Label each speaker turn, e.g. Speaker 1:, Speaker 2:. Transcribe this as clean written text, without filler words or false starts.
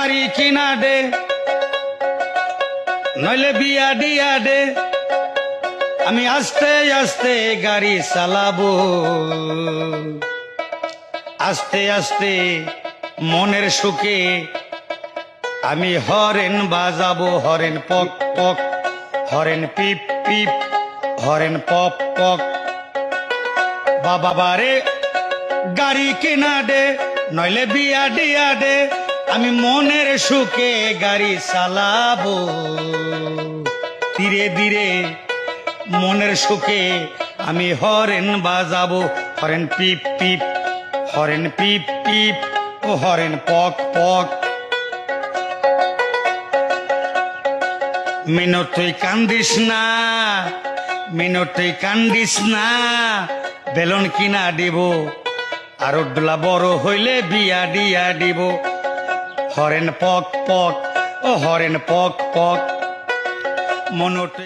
Speaker 1: গাড়ি কিনা দে নইলে বিয়া দিয়া দে আমি আস্তে আস্তে গাড়ি চালাবো আস্তে আস্তে মনের সুখে আমি হরেন বাজাবো হরেন পক পক হরেন পিপ পিপ হরেন পপ পক বাবা বারে গাড়ি কিনা দে নইলে বিয়া দিয়া দে আমি মনের সুখে গাড়ি চালাবো ধীরে ধীরে মনের সুখে আমি হরেন বাজাবো হরেন পিপ পিপ হরেন পিপ পিপ ও হরেন পক পক মিনু তুই কান্দিস না মিনু তুই কান্দিস না বেলন কিনা দিব আর ডোলা বড় হইলে বিয়া দিয়া দিব হরেন পক পক ও হরেন পক পক মনতে